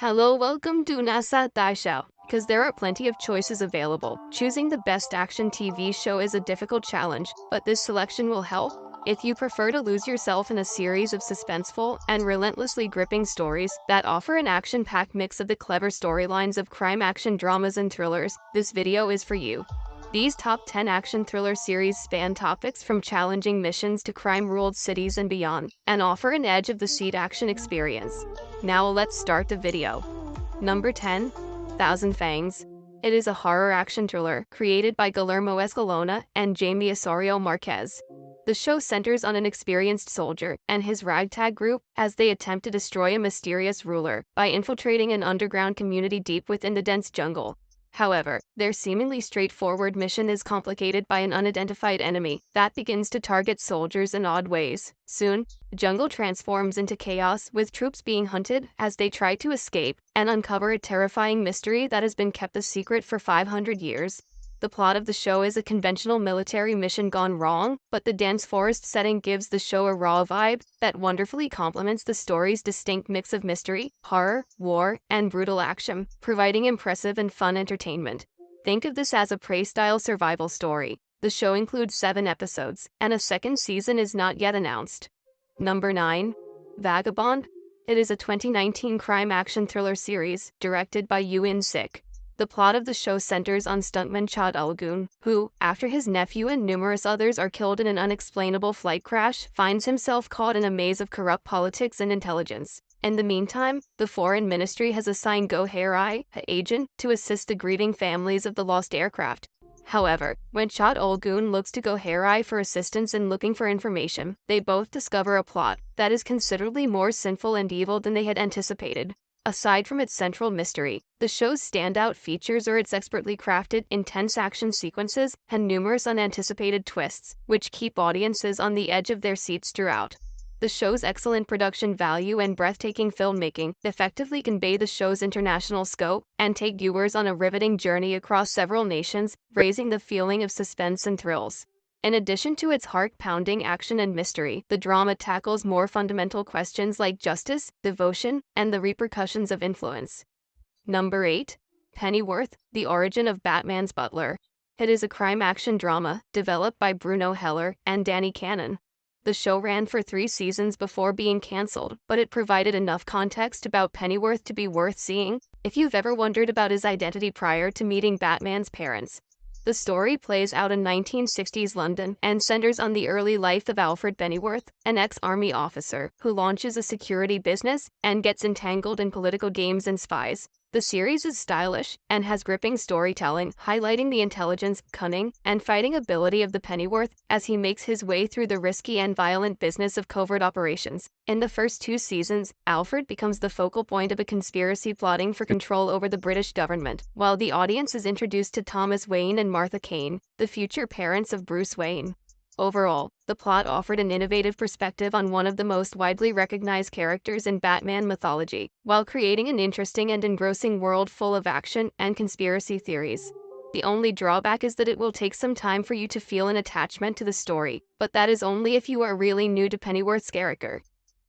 Hello, welcome to Nasa Daishao. Because there are plenty of choices available, choosing the best action TV show is a difficult challenge, but this selection will help. If you prefer to lose yourself in a series of suspenseful and relentlessly gripping stories that offer an action-packed mix of the clever storylines of crime action dramas and thrillers, this video is for you. These top 10 action thriller series span topics from challenging missions to crime-ruled cities and beyond, and offer an edge-of-the-seat action experience. Now let's start the video. Number 10. Thousand Fangs. It is a horror action thriller created by Guillermo Escalona and Jamie Osorio Marquez. The show centers on an experienced soldier and his ragtag group as they attempt to destroy a mysterious ruler by infiltrating an underground community deep within the dense jungle. However, their seemingly straightforward mission is complicated by an unidentified enemy that begins to target soldiers in odd ways. Soon, the jungle transforms into chaos with troops being hunted as they try to escape and uncover a terrifying mystery that has been kept a secret for 500 years. The plot of the show is a conventional military mission gone wrong, but the dense forest setting gives the show a raw vibe that wonderfully complements the story's distinct mix of mystery, horror, war, and brutal action, providing impressive and fun entertainment. Think of this as a prey-style survival story. The show includes 7 episodes, and a second season is not yet announced. Number 9. Vagabond. It is a 2019 crime action thriller series directed by Yuen Sik. The plot of the show centers on stuntman Chad Ulgun, who, after his nephew and numerous others are killed in an unexplainable flight crash, finds himself caught in a maze of corrupt politics and intelligence. In the meantime, the foreign ministry has assigned Go Hae-rai, an agent, to assist the grieving families of the lost aircraft. However, when Chad Ulgun looks to Go Hae-rai for assistance in looking for information, they both discover a plot that is considerably more sinful and evil than they had anticipated. Aside from its central mystery, the show's standout features are its expertly crafted, intense action sequences and numerous unanticipated twists, which keep audiences on the edge of their seats throughout. The show's excellent production value and breathtaking filmmaking effectively convey the show's international scope and take viewers on a riveting journey across several nations, raising the feeling of suspense and thrills. In addition to its heart-pounding action and mystery, the drama tackles more fundamental questions like justice, devotion, and the repercussions of influence. Number 8. Pennyworth, The Origin of Batman's Butler. It is a crime action drama developed by Bruno Heller and Danny Cannon. The show ran for 3 seasons before being cancelled, but it provided enough context about Pennyworth to be worth seeing if you've ever wondered about his identity prior to meeting Batman's parents. The story plays out in 1960s London and centers on the early life of Alfred Pennyworth, an ex-army officer who launches a security business and gets entangled in political games and spies. The series is stylish and has gripping storytelling, highlighting the intelligence, cunning, and fighting ability of the Pennyworth as he makes his way through the risky and violent business of covert operations. In the first 2 seasons, Alfred becomes the focal point of a conspiracy plotting for control over the British government, while the audience is introduced to Thomas Wayne and Martha Kane, the future parents of Bruce Wayne. Overall, the plot offered an innovative perspective on one of the most widely recognized characters in Batman mythology, while creating an interesting and engrossing world full of action and conspiracy theories. The only drawback is that it will take some time for you to feel an attachment to the story, but that is only if you are really new to Pennyworth's character.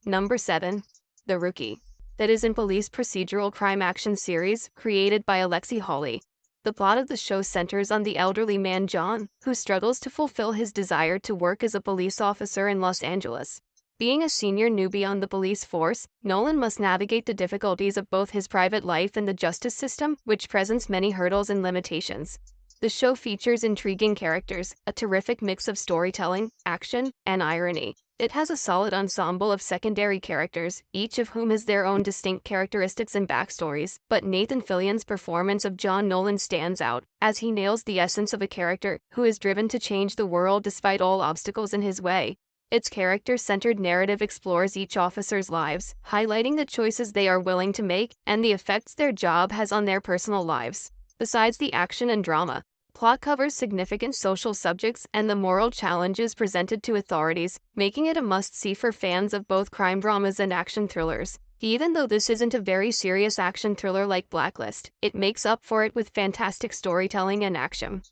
Number 7. The Rookie. That is a police procedural crime action series created by Alexi Hawley. The plot of the show centers on the elderly man John, who struggles to fulfill his desire to work as a police officer in Los Angeles. Being a senior newbie on the police force, Nolan must navigate the difficulties of both his private life and the justice system, which presents many hurdles and limitations. The show features intriguing characters, a terrific mix of storytelling, action, and irony. It has a solid ensemble of secondary characters, each of whom has their own distinct characteristics and backstories, but Nathan Fillion's performance of John Nolan stands out, as he nails the essence of a character who is driven to change the world despite all obstacles in his way. Its character-centered narrative explores each officer's lives, highlighting the choices they are willing to make and the effects their job has on their personal lives. Besides the action and drama, plot covers significant social subjects and the moral challenges presented to authorities, making it a must-see for fans of both crime dramas and action thrillers. Even though this isn't a very serious action thriller like Blacklist, it makes up for it with fantastic storytelling and action.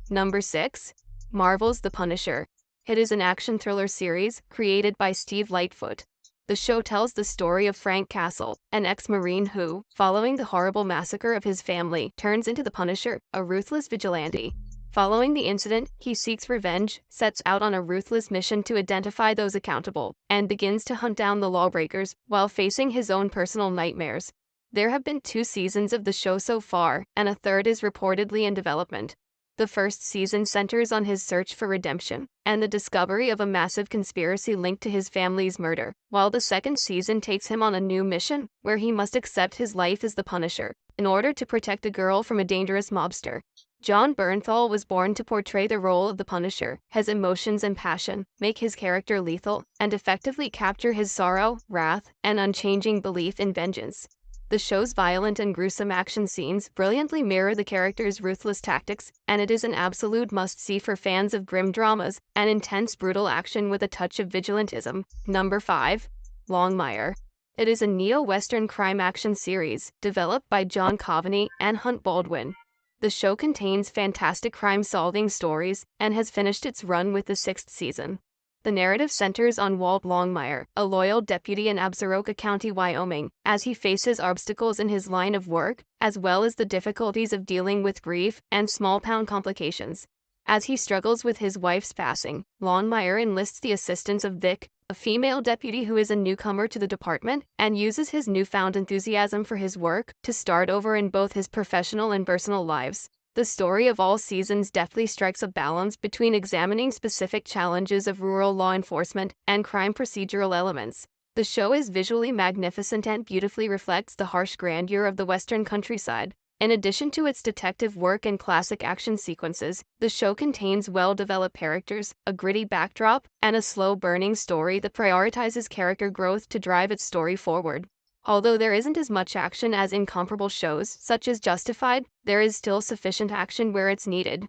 Number 6. Marvel's The Punisher. It is an action thriller series created by Steve Lightfoot. The show tells the story of Frank Castle, an ex-Marine who, following the horrible massacre of his family, turns into the Punisher, a ruthless vigilante. Following the incident, he seeks revenge, sets out on a ruthless mission to identify those accountable, and begins to hunt down the lawbreakers while facing his own personal nightmares. There have been 2 seasons of the show so far, and a third is reportedly in development. The first season centers on his search for redemption and the discovery of a massive conspiracy linked to his family's murder, while the second season takes him on a new mission where he must accept his life as the Punisher in order to protect a girl from a dangerous mobster. Jon Bernthal was born to portray the role of the Punisher. His emotions and passion make his character lethal and effectively capture his sorrow, wrath, and unchanging belief in vengeance. The show's violent and gruesome action scenes brilliantly mirror the character's ruthless tactics, and it is an absolute must-see for fans of grim dramas and intense brutal action with a touch of vigilantism. Number 5. Longmire. It is a neo-Western crime action series developed by John Coveney and Hunt Baldwin. The show contains fantastic crime-solving stories and has finished its run with the 6th season. The narrative centers on Walt Longmire, a loyal deputy in Absaroka County, Wyoming, as he faces obstacles in his line of work, as well as the difficulties of dealing with grief and small-town complications. As he struggles with his wife's passing, Longmire enlists the assistance of Vic, a female deputy who is a newcomer to the department, and uses his newfound enthusiasm for his work to start over in both his professional and personal lives. The story of all seasons deftly strikes a balance between examining specific challenges of rural law enforcement and crime procedural elements. The show is visually magnificent and beautifully reflects the harsh grandeur of the Western countryside. In addition to its detective work and classic action sequences, the show contains well-developed characters, a gritty backdrop, and a slow-burning story that prioritizes character growth to drive its story forward. Although there isn't as much action as in comparable shows, such as Justified, there is still sufficient action where it's needed.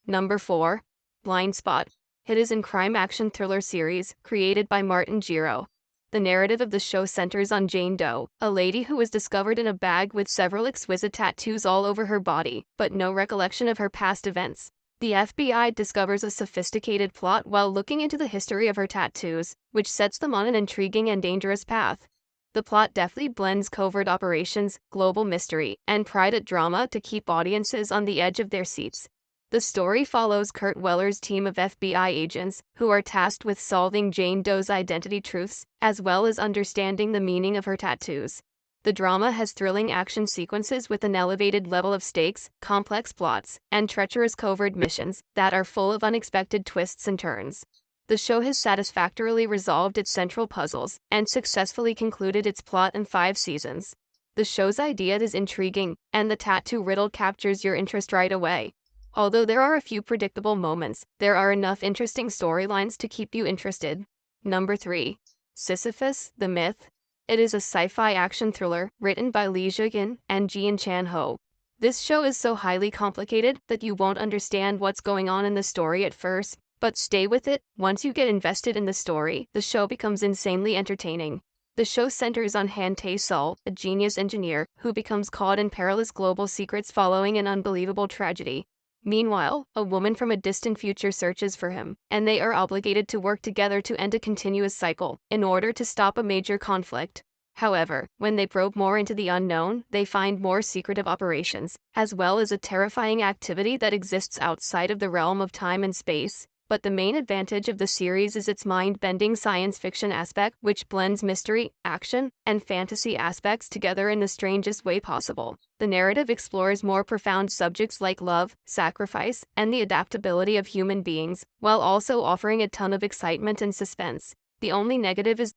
Number 4. Blind Spot. It is a crime action thriller series created by Martin Giro. The narrative of the show centers on Jane Doe, a lady who was discovered in a bag with several exquisite tattoos all over her body, but no recollection of her past events. The FBI discovers a sophisticated plot while looking into the history of her tattoos, which sets them on an intriguing and dangerous path. The plot deftly blends covert operations, global mystery, and private drama to keep audiences on the edge of their seats. The story follows Kurt Weller's team of FBI agents who are tasked with solving Jane Doe's identity truths, as well as understanding the meaning of her tattoos. The drama has thrilling action sequences with an elevated level of stakes, complex plots, and treacherous covert missions that are full of unexpected twists and turns. The show has satisfactorily resolved its central puzzles and successfully concluded its plot in 5 seasons. The show's idea is intriguing, and the tattoo riddle captures your interest right away. Although there are a few predictable moments, there are enough interesting storylines to keep you interested. Number 3. Sisyphus, the Myth. It is a sci-fi action thriller written by Lee Jung-in and Jean Chan-ho. This show is so highly complicated that you won't understand what's going on in the story at first, but stay with it. Once you get invested in the story, the show becomes insanely entertaining. The show centers on Han Tae-sol, a genius engineer who becomes caught in perilous global secrets following an unbelievable tragedy. Meanwhile, a woman from a distant future searches for him, and they are obligated to work together to end a continuous cycle in order to stop a major conflict. However, when they probe more into the unknown, they find more secretive operations, as well as a terrifying activity that exists outside of the realm of time and space. But the main advantage of the series is its mind-bending science fiction aspect, which blends mystery, action, and fantasy aspects together in the strangest way possible. The narrative explores more profound subjects like love, sacrifice, and the adaptability of human beings, while also offering a ton of excitement and suspense. The only negative is